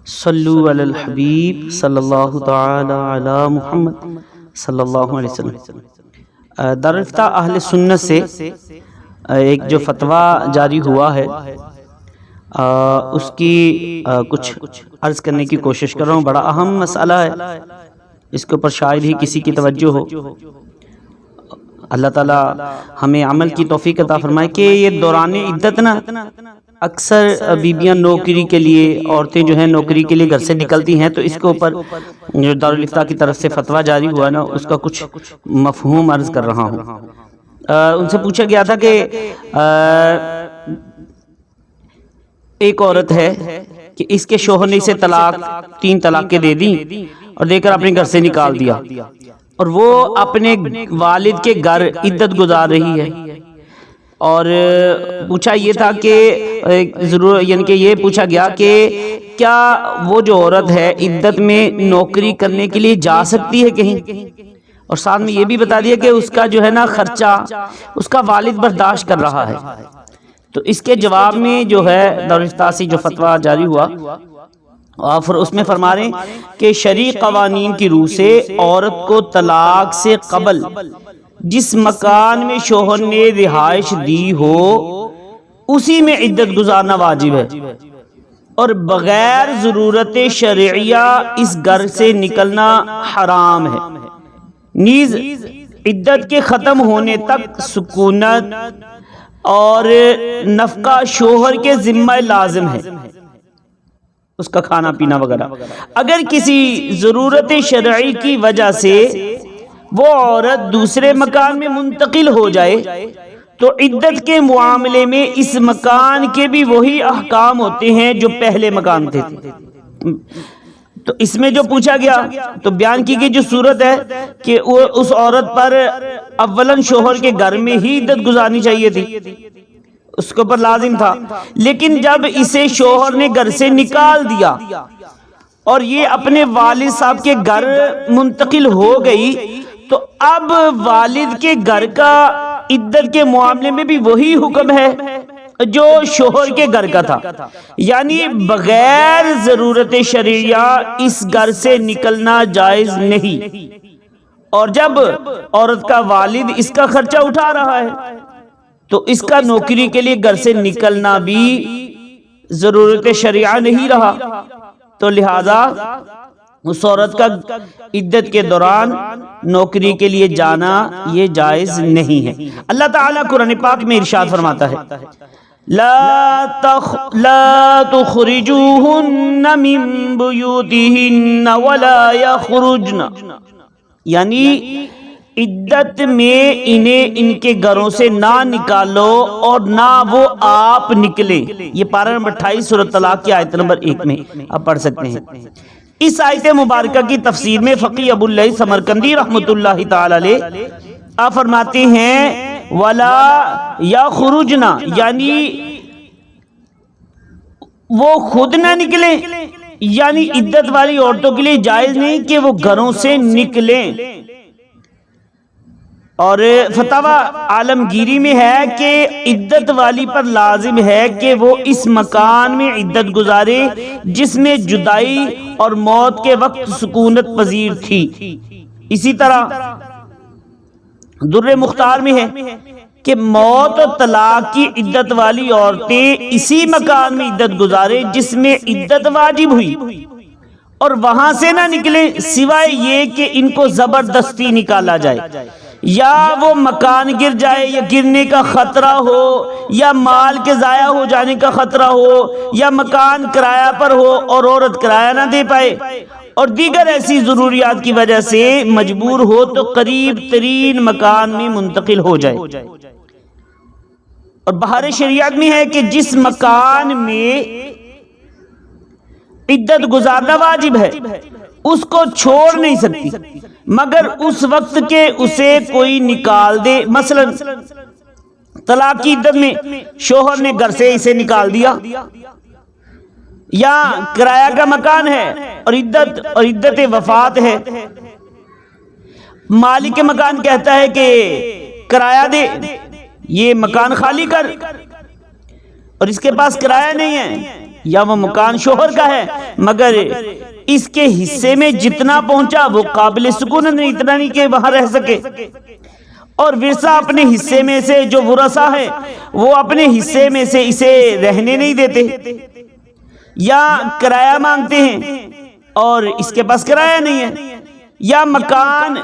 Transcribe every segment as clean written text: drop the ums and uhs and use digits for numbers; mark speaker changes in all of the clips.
Speaker 1: صلو علی الحبیب صلی اللہ تعالی علی محمد صلی اللہ علیہ وسلم۔ دارالفتہ اہل سنت سے ایک جو فتویٰ جاری ہوا ہے اس کی کچھ عرض کرنے کی کوشش کر رہا ہوں۔ بڑا اہم مسئلہ ہے، اس کے اوپر شاید ہی کسی کی توجہ ہو۔ اللہ تعالی ہمیں عمل کی توفیق عطا فرمائے کہ یہ دوران عدت نا اکثر بیبیاں نوکری کے لیے، عورتیں جو ہیں نوکری کے لیے گھر سے نکلتی ہیں، تو اس کے اوپر جو دارالفتہ کی طرف سے فتویٰ جاری ہوا ہے نا، اس کا کچھ مفہوم عرض کر رہا ہوں۔ ان سے پوچھا گیا تھا کہ ایک عورت ہے کہ اس کے شوہر نے اسے تین طلاقیں دے دیں اور دے کر اپنے گھر سے نکال دیا، اور وہ اپنے والد کے گھر عدت گزار رہی ہے۔ اور پوچھا یہ تھا کہ ضرور یعنی کہ یہ پوچھا گیا کہ کیا وہ جو عورت ہے عدت میں نوکری کرنے کے لیے جا سکتی ہے کہیں، اور ساتھ میں یہ بھی بتا دیا کہ اس کا جو ہے نا خرچہ اس کا والد برداشت کر رہا ہے۔ تو اس کے جواب میں جو ہے دارالفتہ سے جو فتویٰ جاری ہوا، اور پھر اس میں فرما رہے ہیں کہ شرعی قوانین کی روح سے عورت کو طلاق سے قبل جس مکان میں شوہر نے رہائش دی ہو اسی میں عدت گزارنا واجب ہے، اور بغیر ضرورت شرعیہ اس گھر سے نکلنا حرام ہے۔ نیز عدت کے ختم ہونے تک سکونت اور نفقہ شوہر کے ذمہ لازم ہے، اس کا کھانا پینا وغیرہ۔ اگر کسی ضرورت شرعی کی وجہ سے وہ عورت دوسرے مکان میں منتقل ہو جائے تو عدت کے معاملے میں اس مکان کے بھی وہی احکام ہوتے ہیں جو پہلے مکان تھے۔ تو اس میں جو پوچھا گیا تو بیان کی گئی جو صورت ہے کہ اس عورت پر اولاً شوہر کے گھر میں ہی عدت گزارنی چاہیے تھی، اس کے اوپر لازم تھا، لیکن جب اسے شوہر نے گھر سے نکال دیا اور یہ اپنے والد صاحب کے گھر منتقل ہو گئی، تو اب والد کے گھر کا عدت کے معاملے میں بھی وہی حکم ہے جو شوہر کے گھر کا تھا، یعنی بغیر ضرورت شرعیہ اس گھر سے نکلنا جائز نہیں۔ اور جب عورت کا والد اس کا خرچہ اٹھا رہا ہے تو اس کا نوکری کے لیے گھر سے نکلنا بھی ضرورت شرعیہ نہیں رہا، تو لہذا اس عورت کا عدت کے دوران نوکری کے لیے جانا یہ جائز نہیں ہے۔ اللہ تعالیٰ قرآن پاک میں ارشاد فرماتا ہے لا تخرجوهن من بیوتهن ولا یخرجن، یعنی عدت میں انہیں ان کے گھروں سے نہ نکالو اور نہ وہ آپ نکلے۔ یہ پارہ نمبر 28 سورۃ طلاق کی آیت نمبر 1 میں آپ پڑھ سکتے ہیں۔ اس آیت مبارکہ کی تفسیر میں فقی ابو اللیث سمرقندی رحمۃ اللہ تعالی علیہ آپ فرماتے ہیں ولا یخرجنا، یعنی وہ خود نہ نکلیں، یعنی عدت والی عورتوں کے لیے جائز نہیں کہ وہ گھروں سے نکلیں۔ اور فتاوی عالمگیری میں ہے کہ عدت والی پر لازم ہے کہ وہ اس مکان میں عدت گزارے جس میں جدائی اور موت کے وقت سکونت پذیر تھی۔ اسی طرح در مختار میں ہے کہ موت اور طلاق کی عدت والی عورتیں اسی مکان میں عدت گزارے جس میں عدت واجب ہوئی، اور وہاں سے نہ نکلیں سوائے یہ کہ ان کو زبردستی نکالا جائے، یا وہ مکان گر جائے یا گرنے کا خطرہ ہو، یا مال کے ضائع ہو جانے کا خطرہ ہو، یا مکان کرایہ پر ہو اور عورت کرایہ نہ دے پائے، اور دیگر ایسی ضروریات کی وجہ سے مجبور ہو تو قریب ترین مکان میں منتقل ہو جائے۔ اور بہار شریعت میں ہے کہ جس مکان میں عدت گزارنا واجب ہے اس کو چھوڑ نہیں سکتی مگر اس وقت کہ اسے کوئی نکال دے۔ مثلا طلاق کی عدت میں شوہر نے گھر سے اسے نکال دیا، یا کرایہ کا مکان ہے اور عدت وفات ہے، مالک مکان کہتا ہے کہ کرایہ دے، یہ مکان خالی کر، اور اس کے پاس کرایہ نہیں ہے یا وہ مکان شوہر کا ہے مگر اس کے حصے میں جتنا پہنچا وہ قابل سکونت نہیں، اتنا نہیں کہ وہاں رہ سکے، اور ورثہ اپنے حصے میں سے جو ورثہ ہے وہ اپنے حصے میں سے اسے رہنے نہیں دیتے، یا کرایہ مانگتے ہیں اور اس کے پاس کرایہ نہیں ہے، یا مکان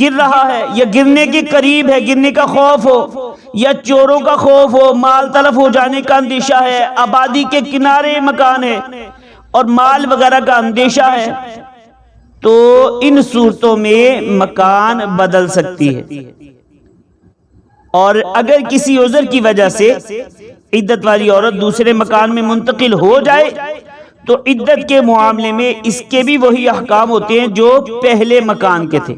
Speaker 1: گر رہا ہے یا گرنے کے قریب ہے، گرنے کا خوف ہو، یا چوروں کا خوف ہو، مال تلف ہو جانے کا اندیشہ ہے، آبادی کے کنارے مکان ہے اور مال وغیرہ کا اندیشہ ہے، تو ان صورتوں میں مکان بدل سکتی ہے۔ اور اگر کسی عذر کی وجہ سے عدت والی عورت دوسرے مکان میں منتقل ہو جائے تو عدت کے معاملے میں اس کے بھی وہی احکام ہوتے ہیں جو پہلے مکان کے تھے۔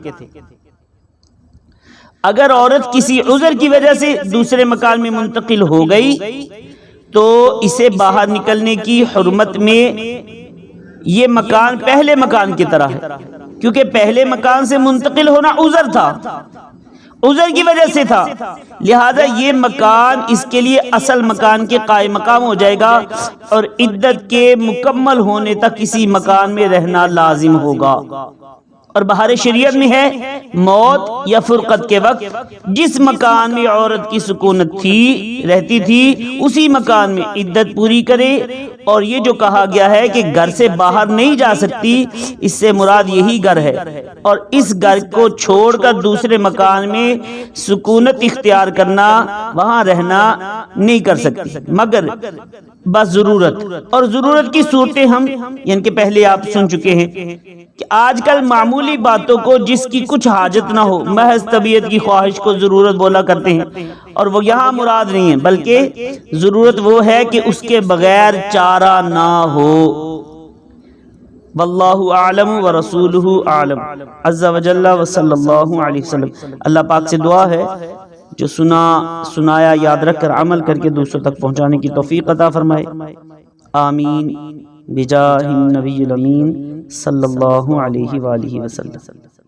Speaker 1: اگر عورت کسی عذر کی وجہ سے دوسرے مکان میں منتقل ہو گئی تو اسے باہر نکلنے کی حرمت میں یہ مکان پہلے مکان کی طرح ہے، کیونکہ پہلے مکان سے منتقل ہونا عذر تھا، عذر کی وجہ سے تھا، لہذا یہ مکان اس کے لیے اصل مکان کے قائم مقام ہو جائے گا اور عدت کے مکمل ہونے تک کسی مکان میں رہنا لازم ہوگا۔ اور بہار شریعت میں ہے موت یا فرقت کے وقت جس مکان میں عورت کی سکونت تھی رہتی تھی اسی مکان میں عدت پوری کرے، اور یہ جو کہا گیا ہے کہ گھر سے باہر نہیں جا سکتی، اس سے مراد یہی گھر ہے، اور اس گھر کو چھوڑ کر دوسرے مکان میں سکونت اختیار کرنا، وہاں رہنا نہیں کر سکتی مگر بس ضرورت، اور ضرورت کی صورتیں ہم یعنی کہ پہلے آپ سن چکے ہیں کہ آج کل معمولی باتوں کو جس کی کچھ حاجت نہ ہو محض طبیعت کی خواہش کو ضرورت بولا کرتے ہیں، اور وہ یہاں مراد نہیں ہے بلکہ ضرورت وہ ہے کہ اس کے بغیر چارہ نہ ہو۔ واللہ اعلم ورسولہ اعلم عز وجل وصلی اللہ علیہ وسلم۔ اللہ پاک سے دعا ہے جو سنایا یاد رکھ کر عمل کر کے دوسروں تک پہنچانے کی توفیق عطا فرمائے، آمین بجاہ النبی الامین صلی اللہ علیہ وآلہ وسلم۔